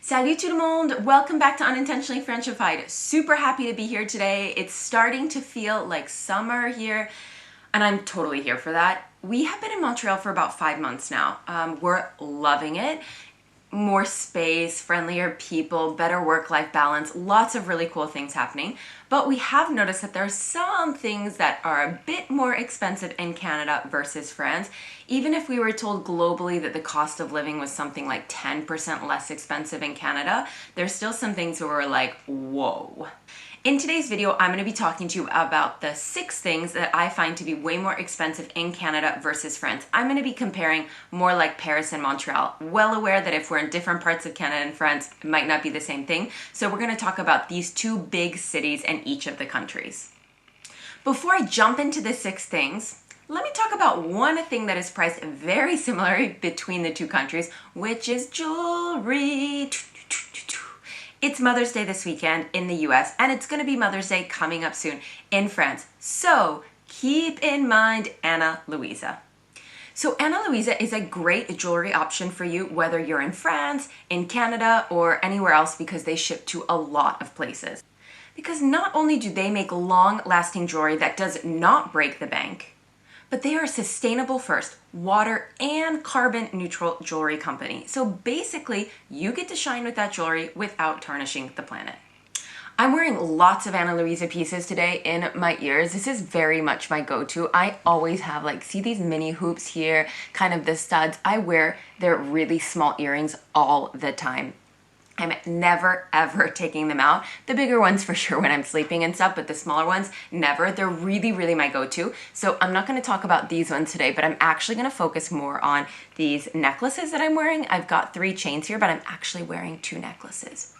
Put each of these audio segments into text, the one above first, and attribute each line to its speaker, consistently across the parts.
Speaker 1: Salut tout le monde! Welcome back to Unintentionally Frenchified. Super happy to be here today. It's starting to feel like summer here, and I'm totally here for that. We have been in Montreal for about 5 months now. We're loving it. More space, friendlier people, better work-life balance, lots of really cool things happening. But we have noticed that there are some things that are a bit more expensive in Canada versus France. Even if we were told globally that the cost of living was something like 10% less expensive in Canada, there's still some things where we're like, whoa. In today's video, I'm going to be talking to you about the 6 things that I find to be way more expensive in Canada versus France. I'm going to be comparing more like Paris and Montreal. Well aware that if we're in different parts of Canada and France, it might not be the same thing. So we're going to talk about these 2 big cities in each of the countries. Before I jump into the 6 things, let me talk about one thing that is priced very similarly between the 2 countries, which is jewelry. It's Mother's Day this weekend in the US, and it's going to be Mother's Day coming up soon in France. So keep in mind Ana Luisa. So Ana Luisa is a great jewelry option for you, whether you're in France, in Canada, or anywhere else, because they ship to a lot of places. Because not only do they make long-lasting jewelry that does not break the bank, but they are a sustainable first, water and carbon neutral jewelry company. So basically, you get to shine with that jewelry without tarnishing the planet. I'm wearing lots of Ana Luisa pieces today in my ears. This is very much my go-to. I always have see these mini hoops here, kind of the studs. I wear their really small earrings all the time. I'm never, ever taking them out. The bigger ones for sure when I'm sleeping and stuff, but the smaller ones, never. They're really, really my go-to. So I'm not gonna talk about these ones today, but I'm actually gonna focus more on these necklaces that I'm wearing. I've got 3 chains here, but I'm actually wearing 2 necklaces.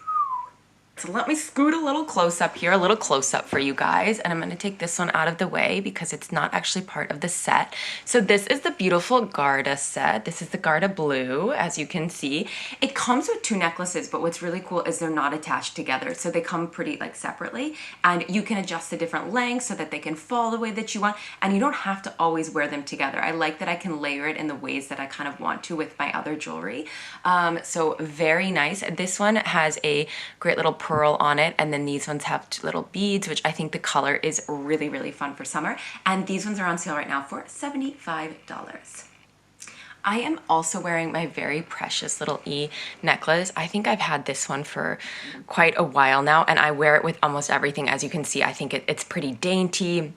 Speaker 1: So let me scoot a little close up here, a little close up for you guys. And I'm going to take this one out of the way because it's not actually part of the set. So this is the beautiful Garda set. This is the Garda blue, as you can see. It comes with 2 necklaces, but what's really cool is they're not attached together. So they come pretty separately, and you can adjust the different lengths so that they can fall the way that you want. And you don't have to always wear them together. I like that I can layer it in the ways that I kind of want to with my other jewelry. So very nice. This one has a great little pearl on it, and then these ones have 2 little beads, which I think the color is really, really fun for summer. And these ones are on sale right now for $75. I am also wearing my very precious little E necklace. I think I've had this one for quite a while now, and I wear it with almost everything. As you can see, I think it's pretty dainty,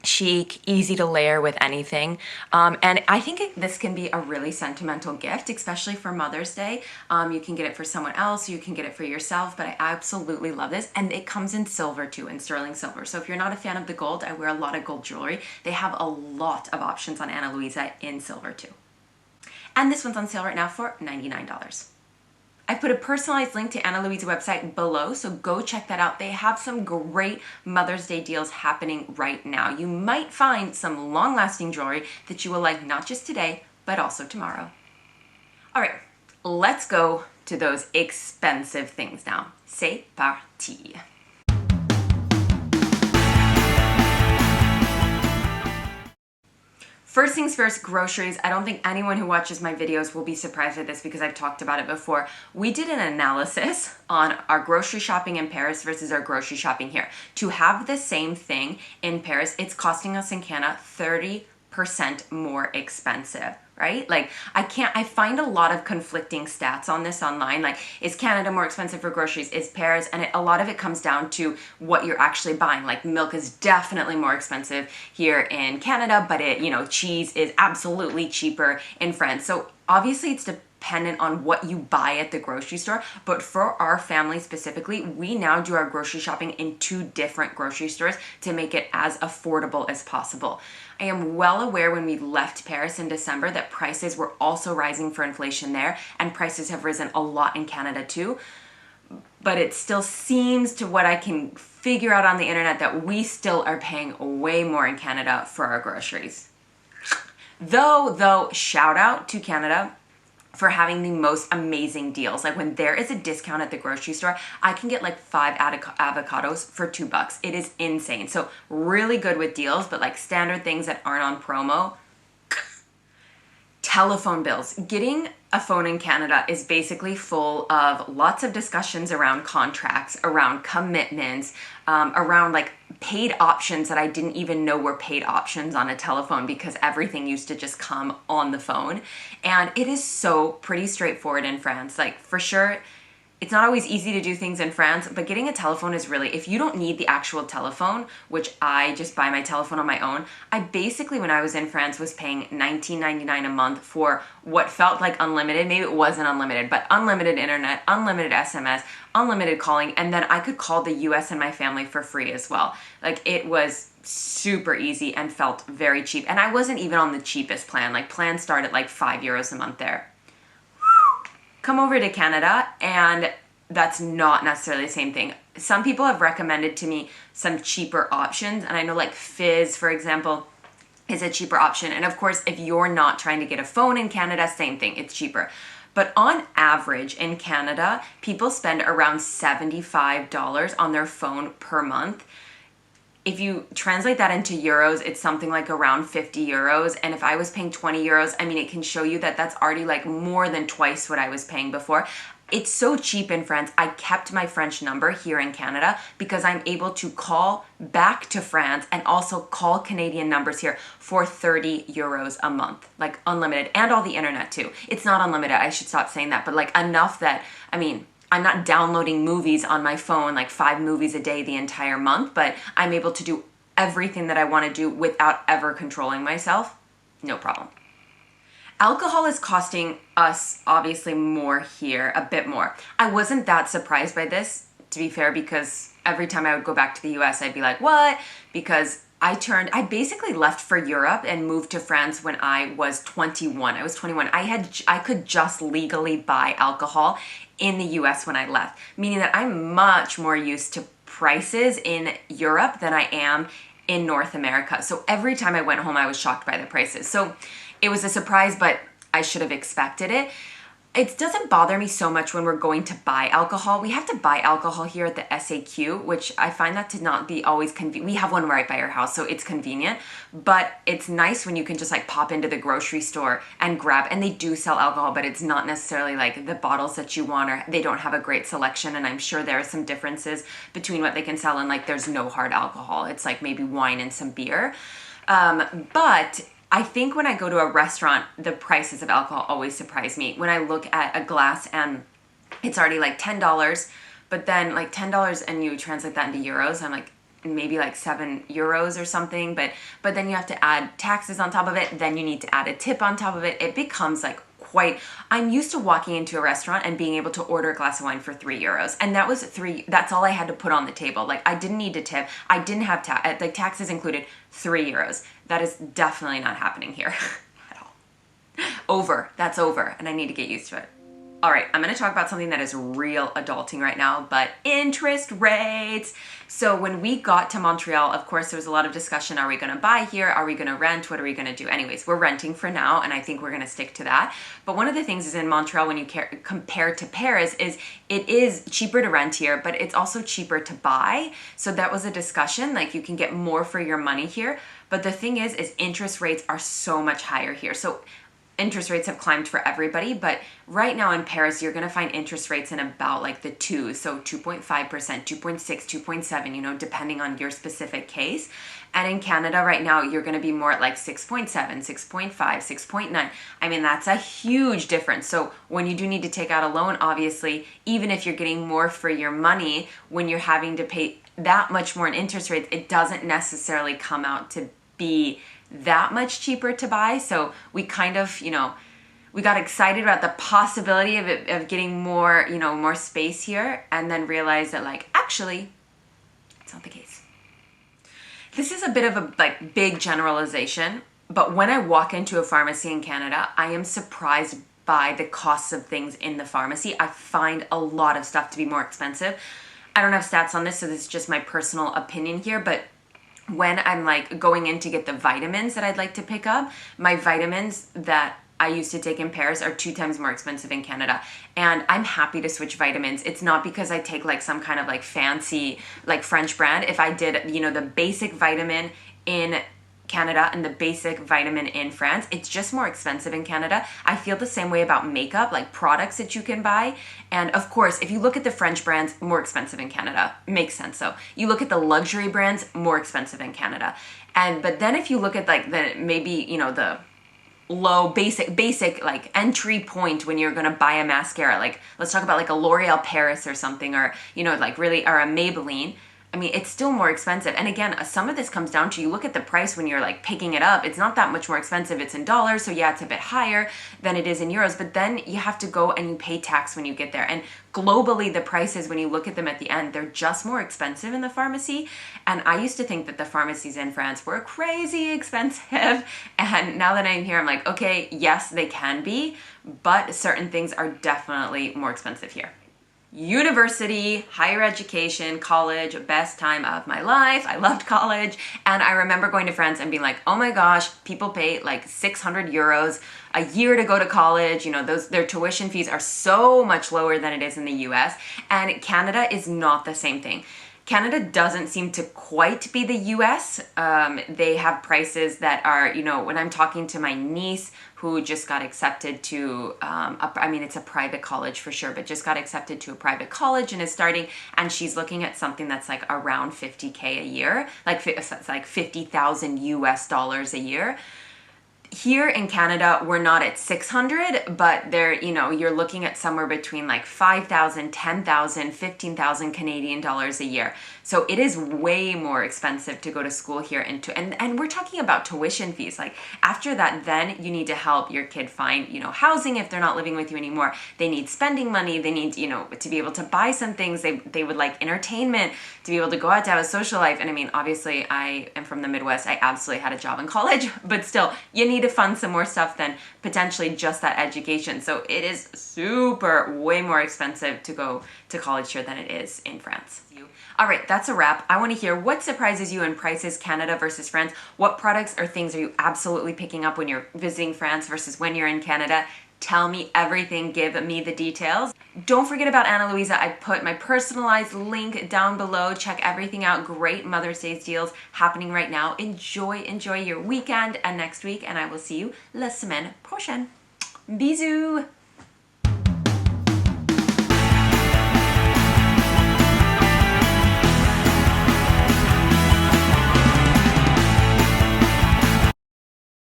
Speaker 1: chic, easy to layer with anything, and I think this can be a really sentimental gift, especially for Mother's Day. You can get it for someone else, you can get it for yourself, but I absolutely love this, and it comes in silver too, in sterling silver. So if you're not a fan of the gold, I wear a lot of gold jewelry. They have a lot of options on Ana Luisa in silver too. And this one's on sale right now for $99. I put a personalized link to Ana Luisa's website below, so go check that out. They have some great Mother's Day deals happening right now. You might find some long-lasting jewelry that you will like not just today, but also tomorrow. All right, let's go to those expensive things now. C'est parti. First things first, groceries. I don't think anyone who watches my videos will be surprised at this because I've talked about it before. We did an analysis on our grocery shopping in Paris versus our grocery shopping here. To have the same thing in Paris, it's costing us in Canada 30% more expensive, right? I find a lot of conflicting stats on this online. Is Canada more expensive for groceries? Is Paris? And a lot of it comes down to what you're actually buying. Milk is definitely more expensive here in Canada, but cheese is absolutely cheaper in France. So obviously it's dependent on what you buy at the grocery store, but for our family specifically, we now do our grocery shopping in 2 different grocery stores to make it as affordable as possible. I am well aware when we left Paris in December that prices were also rising for inflation there, and prices have risen a lot in Canada too. But it still seems, to what I can figure out on the internet, that we still are paying way more in Canada for our groceries. Though, shout out to Canada for having the most amazing deals. When there is a discount at the grocery store, I can get 5 avocados for $2. It is insane. So really good with deals, but standard things that aren't on promo. Telephone bills. Getting a phone in Canada is basically full of lots of discussions around contracts, around commitments, around like paid options that I didn't even know were paid options on a telephone because everything used to just come on the phone. And it is so pretty straightforward in France. Like for sure, it's not always easy to do things in France, but getting a telephone is really, if you don't need the actual telephone, which I just buy my telephone on my own, I basically, when I was in France, was paying $19.99 a month for what felt like unlimited. Maybe it wasn't unlimited, but unlimited internet, unlimited SMS, unlimited calling, and then I could call the US and my family for free as well. Like it was super easy and felt very cheap. And I wasn't even on the cheapest plan. Like plans start at like €5 a month there. Come over to Canada and that's not necessarily the same thing. Some people have recommended to me some cheaper options, and I know like Fizz, for example, is a cheaper option. And of course, if you're not trying to get a phone in Canada, same thing, it's cheaper. But on average in Canada, people spend around $75 on their phone per month. If you translate that into euros, it's something like around 50 euros. And if I was paying 20 euros, I mean, it can show you that that's already like more than twice what I was paying before. It's so cheap in France. I kept my French number here in Canada because I'm able to call back to France and also call Canadian numbers here for 30 euros a month, like unlimited, and all the internet too. It's not unlimited, I should stop saying that, but like enough that, I mean, I'm not downloading movies on my phone, like 5 movies a day the entire month, but I'm able to do everything that I want to do without ever controlling myself. No problem. Alcohol is costing us obviously more here, a bit more. I wasn't that surprised by this, to be fair, because every time I would go back to the US, I'd be like, what? Because I basically left for Europe and moved to France when I was 21. I was 21. I could just legally buy alcohol in the US when I left, meaning that I'm much more used to prices in Europe than I am in North America. So every time I went home, I was shocked by the prices. So it was a surprise, but I should have expected it. It doesn't bother me so much when we're going to buy alcohol. We have to buy alcohol here at the SAQ, which I find that to not be always convenient. We have one right by our house, so it's convenient. But it's nice when you can just like pop into the grocery store and grab, and they do sell alcohol, but it's not necessarily like the bottles that you want, or they don't have a great selection. And I'm sure there are some differences between what they can sell, and like there's no hard alcohol. It's like maybe wine and some beer. But I think when I go to a restaurant, the prices of alcohol always surprise me. When I look at a glass and it's already like $10, but then like $10 and you translate that into euros, I'm like maybe like €7 or something. But then you have to add taxes on top of it. Then you need to add a tip on top of it. It becomes like I'm used to walking into a restaurant and being able to order a glass of wine for €3. And that's all I had to put on the table. Like I didn't need to tip. I didn't have like taxes included, €3. That is definitely not happening here at all. That's over. And I need to get used to it. All right, I'm gonna talk about something that is real adulting right now, but interest rates. So when we got to Montreal, of course, there was a lot of discussion. Are we gonna buy here? Are we gonna rent? What are we gonna do? Anyways, we're renting for now, and I think we're gonna stick to that. But one of the things is in Montreal, when you compare to Paris, is it is cheaper to rent here, but it's also cheaper to buy. So that was a discussion, like you can get more for your money here. But the thing is interest rates are so much higher here. So interest rates have climbed for everybody, but right now in Paris, you're going to find interest rates in about like the 2, so 2.5%, 2.6, 2.7, depending on your specific case. And in Canada right now, you're going to be more at like 6.7, 6.5, 6.9. I mean, that's a huge difference. So when you do need to take out a loan, obviously, even if you're getting more for your money, when you're having to pay that much more in interest rates, it doesn't necessarily come out to be that much cheaper to buy. So we kind of, we got excited about the possibility of getting more, more space here, and then realized that like, actually, it's not the case. This is a bit of a like big generalization, but when I walk into a pharmacy in Canada, I am surprised by the costs of things in the pharmacy. I find a lot of stuff to be more expensive. I don't have stats on this, so this is just my personal opinion here, but when I'm like going in to get the vitamins that I'd like to pick up, my vitamins that I used to take in Paris are 2 times more expensive in Canada. And I'm happy to switch vitamins. It's not because I take like some kind of like fancy like French brand. If I did, the basic vitamin in Canada and the basic vitamin in France. It's just more expensive in Canada. I feel the same way about makeup, like products that you can buy. And of course, if you look at the French brands, more expensive in Canada. Makes sense. So you look at the luxury brands, more expensive in Canada. But then if you look at like the the low basic like entry point when you're gonna buy a mascara, like let's talk about like a L'Oreal Paris or something, or like really, or a Maybelline. I mean, it's still more expensive. And again, some of this comes down to, you look at the price when you're like picking it up, it's not that much more expensive. It's in dollars, so yeah, it's a bit higher than it is in euros, but then you have to go and you pay tax when you get there. And globally, the prices, when you look at them at the end, they're just more expensive in the pharmacy. And I used to think that the pharmacies in France were crazy expensive. And now that I'm here, I'm like, okay, yes, they can be, but certain things are definitely more expensive here. University, higher education, college, best time of my life. I loved college. And I remember going to France and being like, oh my gosh, people pay like 600 euros a year to go to college. Their tuition fees are so much lower than it is in the US. And Canada is not the same thing. Canada doesn't seem to quite be the US. They have prices that are, when I'm talking to my niece who just got accepted to, it's a private college for sure, but just got accepted to a private college and is starting, and she's looking at something that's like around 50K a year, it's like 50,000 US dollars a year. Here in Canada, we're not at 600, but you're looking at somewhere between like 5,000, 10,000, 15,000 Canadian dollars a year. So it is way more expensive to go to school here, and we're talking about tuition fees. Like after that, then you need to help your kid find, housing if they're not living with you anymore. They need spending money. They need, to be able to buy some things. They would like entertainment, to be able to go out to have a social life. And I mean, obviously I am from the Midwest. I absolutely had a job in college, but still you need to fund some more stuff than potentially just that education. So it is way more expensive to go to college here than it is in France. All right, that's a wrap. I want to hear what surprises you in prices, Canada versus France. What products or things are you absolutely picking up when you're visiting France versus when you're in Canada? Tell me everything. Give me the details. Don't forget about Ana Luisa. I put my personalized link down below. Check everything out. Great Mother's Day deals happening right now. Enjoy your weekend and next week, and I will see you la semaine prochaine. Bisous!